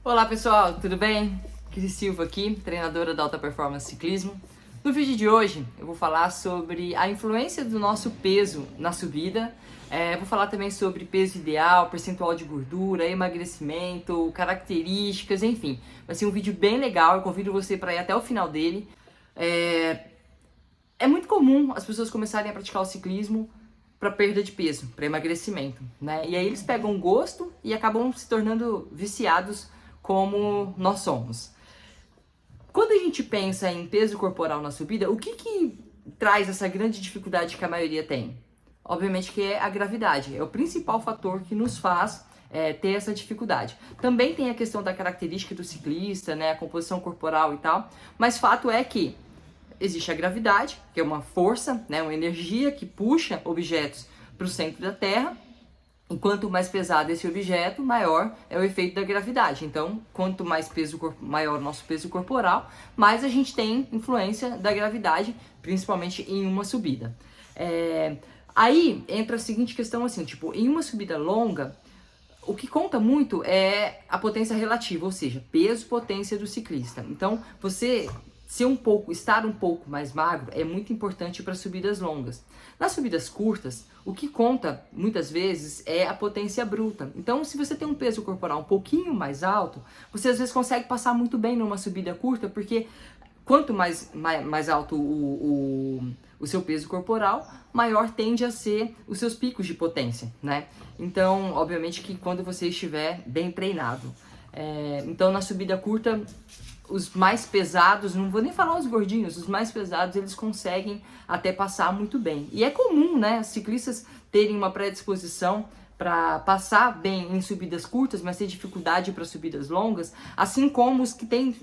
Olá pessoal, tudo bem? Cris Silva aqui, treinadora da Alta Performance Ciclismo. No vídeo de hoje eu vou falar sobre a influência do nosso peso na subida. Vou falar também sobre peso ideal, percentual de gordura, emagrecimento, características, enfim. Vai ser um vídeo bem legal, eu convido você para ir até o final dele. É muito comum as pessoas começarem a praticar o ciclismo para perda de peso, para emagrecimento, né? E aí eles pegam gosto e acabam se tornando viciados como nós somos. Quando a gente pensa em peso corporal na subida, o que traz essa grande dificuldade que a maioria tem? Obviamente que é a gravidade, é o principal fator que nos faz ter essa dificuldade. Também tem a questão da característica do ciclista, né, a composição corporal e tal, mas fato é que existe a gravidade, que é uma força, né, uma energia que puxa objetos para o centro da Terra. E quanto mais pesado esse objeto, maior é o efeito da gravidade. Então, quanto mais maior o nosso peso corporal, mais a gente tem influência da gravidade, principalmente em uma subida. Aí entra a seguinte questão assim, tipo, em uma subida longa, o que conta muito é a potência relativa, ou seja, peso-potência do ciclista. Então, você estar um pouco mais magro é muito importante para subidas longas. Nas subidas curtas, o que conta muitas vezes é a potência bruta. Então, se você tem um peso corporal um pouquinho mais alto, você às vezes consegue passar muito bem numa subida curta, porque quanto mais alto o seu peso corporal, maior tende a ser os seus picos de potência, né? Então, obviamente que quando você estiver bem treinado. Então, na subida curta, os mais pesados, não vou nem falar os gordinhos, os mais pesados eles conseguem até passar muito bem. E é comum, né, ciclistas terem uma predisposição para passar bem em subidas curtas, mas ter dificuldade para subidas longas, assim como os que têm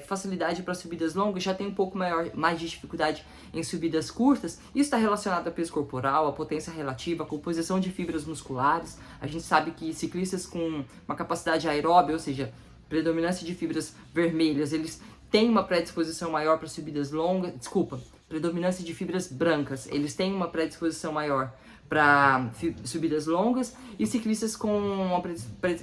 facilidade para subidas longas já têm um pouco mais de dificuldade em subidas curtas. Isso está relacionado a peso corporal, a potência relativa, a composição de fibras musculares. A gente sabe que ciclistas com uma capacidade aeróbica, ou seja, predominância de fibras vermelhas, eles têm uma predisposição maior para subidas longas, predominância de fibras brancas, eles têm uma predisposição maior para subidas longas, e ciclistas com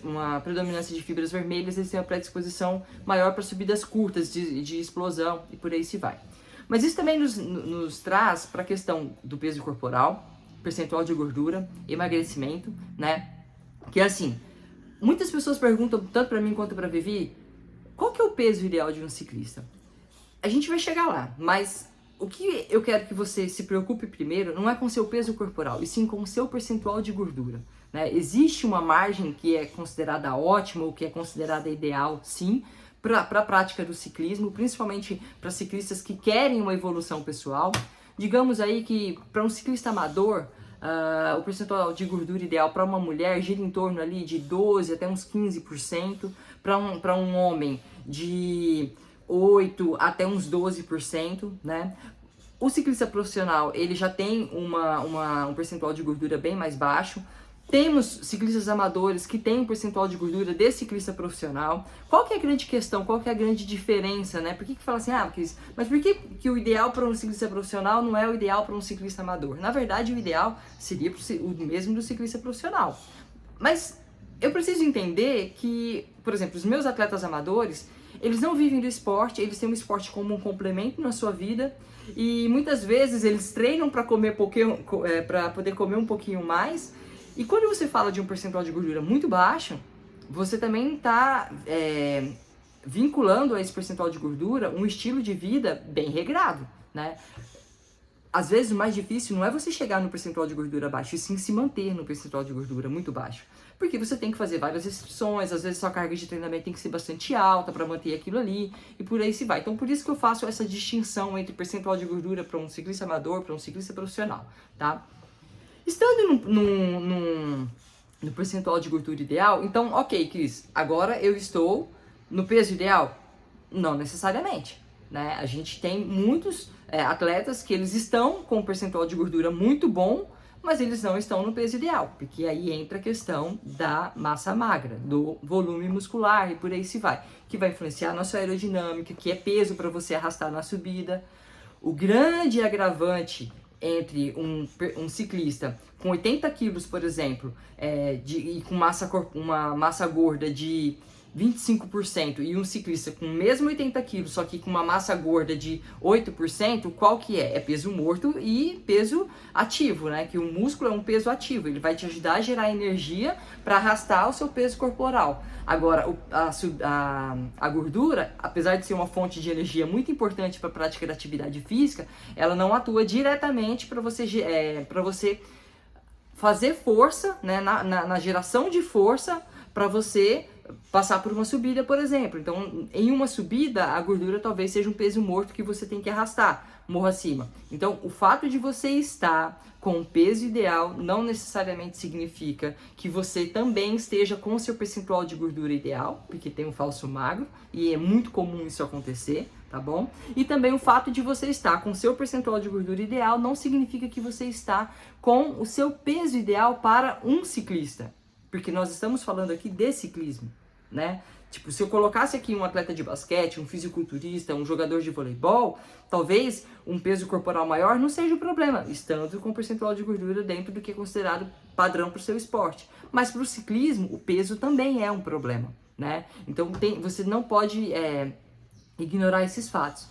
uma predominância de fibras vermelhas, eles têm uma predisposição maior para subidas curtas, de explosão, e por aí se vai. Mas isso também nos traz para a questão do peso corporal, percentual de gordura, emagrecimento, né? Que é assim, muitas pessoas perguntam, tanto para mim quanto para a Vivi, qual que é o peso ideal de um ciclista? A gente vai chegar lá, mas o que eu quero que você se preocupe primeiro não é com seu peso corporal, e sim com o seu percentual de gordura, né? Existe uma margem que é considerada ótima ou que é considerada ideal, sim, para a prática do ciclismo, principalmente para ciclistas que querem uma evolução pessoal. Digamos aí que para um ciclista amador, o percentual de gordura ideal para uma mulher gira em torno ali de 12 até uns 15%, para um homem de 8 até uns 12%, né? O ciclista profissional, ele já tem um percentual de gordura bem mais baixo. Temos ciclistas amadores que têm um percentual de gordura de ciclista profissional. Qual que é a grande questão? Qual que é a grande diferença, né? Por que fala assim, mas por que o ideal para um ciclista profissional não é o ideal para um ciclista amador? Na verdade, o ideal seria o mesmo do ciclista profissional. Mas eu preciso entender que, por exemplo, os meus atletas amadores, eles não vivem do esporte, eles têm um esporte como um complemento na sua vida, e muitas vezes eles treinam para poder comer um pouquinho mais. E quando você fala de um percentual de gordura muito baixo, você também está vinculando a esse percentual de gordura um estilo de vida bem regrado, né? Às vezes o mais difícil não é você chegar no percentual de gordura baixo, e sim se manter no percentual de gordura muito baixo. Porque você tem que fazer várias restrições, às vezes sua carga de treinamento tem que ser bastante alta para manter aquilo ali, e por aí se vai. Então por isso que eu faço essa distinção entre percentual de gordura para um ciclista amador, para um ciclista profissional, tá? Estando no percentual de gordura ideal, então, ok, Cris, agora eu estou no peso ideal? Não necessariamente, né? A gente tem muitos atletas que eles estão com um percentual de gordura muito bom, mas eles não estão no peso ideal, porque aí entra a questão da massa magra, do volume muscular e por aí se vai, que vai influenciar na sua aerodinâmica, que é peso para você arrastar na subida. O grande agravante entre um ciclista com 80 quilos, por exemplo, e com uma massa gorda de 25% e um ciclista com mesmo 80 quilos, só que com uma massa gorda de 8%, qual que é? É peso morto e peso ativo, né? Que o músculo é um peso ativo, ele vai te ajudar a gerar energia para arrastar o seu peso corporal. Agora, a gordura, apesar de ser uma fonte de energia muito importante para a prática da atividade física, ela não atua diretamente para você fazer força, né, na geração de força para você passar por uma subida, por exemplo. Então, em uma subida, a gordura talvez seja um peso morto que você tem que arrastar morro acima. Então, o fato de você estar com o peso ideal não necessariamente significa que você também esteja com o seu percentual de gordura ideal, porque tem um falso magro e é muito comum isso acontecer, tá bom? E também o fato de você estar com o seu percentual de gordura ideal não significa que você está com o seu peso ideal para um ciclista, porque nós estamos falando aqui de ciclismo, né? Tipo, se eu colocasse aqui um atleta de basquete, um fisiculturista, um jogador de voleibol, talvez um peso corporal maior não seja o problema, estando com um percentual de gordura dentro do que é considerado padrão para o seu esporte. Mas para o ciclismo, o peso também é um problema, né? Então você não pode ignorar esses fatos.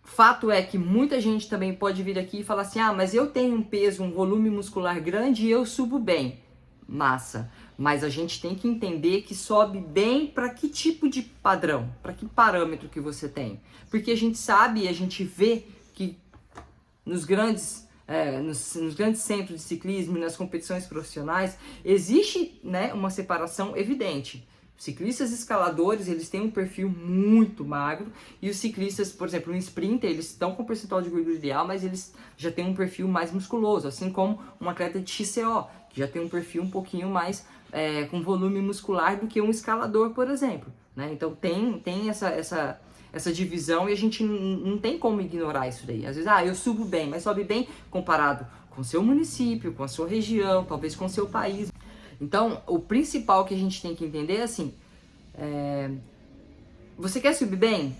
Fato é que muita gente também pode vir aqui e falar assim, mas eu tenho um peso, um volume muscular grande e eu subo bem. Massa, mas a gente tem que entender que sobe bem para que tipo de padrão, para que parâmetro que você tem, porque a gente sabe, a gente vê que nos grandes centros de ciclismo e nas competições profissionais existe, né, uma separação evidente. Ciclistas escaladores, eles têm um perfil muito magro, e os ciclistas, por exemplo, um sprinter, eles estão com percentual de gordura ideal, mas eles já têm um perfil mais musculoso, assim como um atleta de XCO, que já tem um perfil um pouquinho mais com volume muscular do que um escalador, por exemplo, né? Então tem essa divisão e a gente não tem como ignorar isso daí. Às vezes, eu subo bem, mas sobe bem comparado com o seu município, com a sua região, talvez com o seu país. Então, o principal que a gente tem que entender é assim, você quer subir bem?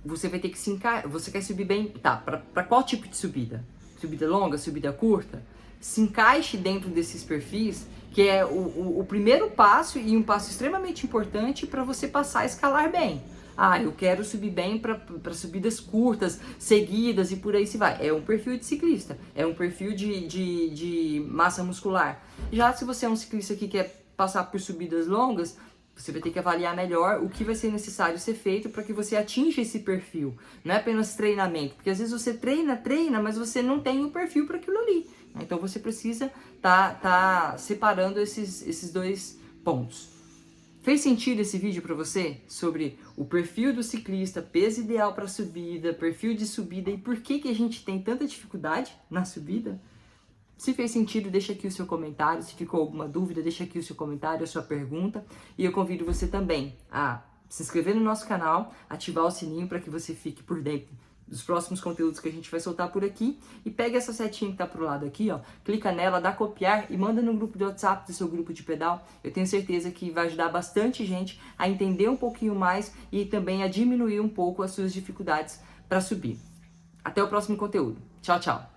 Você vai ter que você quer subir bem, tá, para qual tipo de subida? Subida longa, subida curta? Se encaixe dentro desses perfis, que é o primeiro passo e um passo extremamente importante para você passar a escalar bem. Eu quero subir bem para subidas curtas, seguidas e por aí se vai. É um perfil de ciclista, é um perfil de massa muscular. Já se você é um ciclista que quer passar por subidas longas, você vai ter que avaliar melhor o que vai ser necessário ser feito para que você atinja esse perfil. Não é apenas treinamento, porque às vezes você treina, mas você não tem o perfil para aquilo ali. Então você precisa tá separando esses dois pontos. Fez sentido esse vídeo para você sobre o perfil do ciclista, peso ideal para subida, perfil de subida e por que a gente tem tanta dificuldade na subida? Se fez sentido, deixa aqui o seu comentário. Se ficou alguma dúvida, deixa aqui o seu comentário, a sua pergunta. E eu convido você também a se inscrever no nosso canal, ativar o sininho para que você fique por dentro dos próximos conteúdos que a gente vai soltar por aqui. E pega essa setinha que tá pro lado aqui, ó, clica nela, dá copiar e manda no grupo de WhatsApp do seu grupo de pedal. Eu tenho certeza que vai ajudar bastante gente a entender um pouquinho mais e também a diminuir um pouco as suas dificuldades para subir. Até o próximo conteúdo. Tchau, tchau!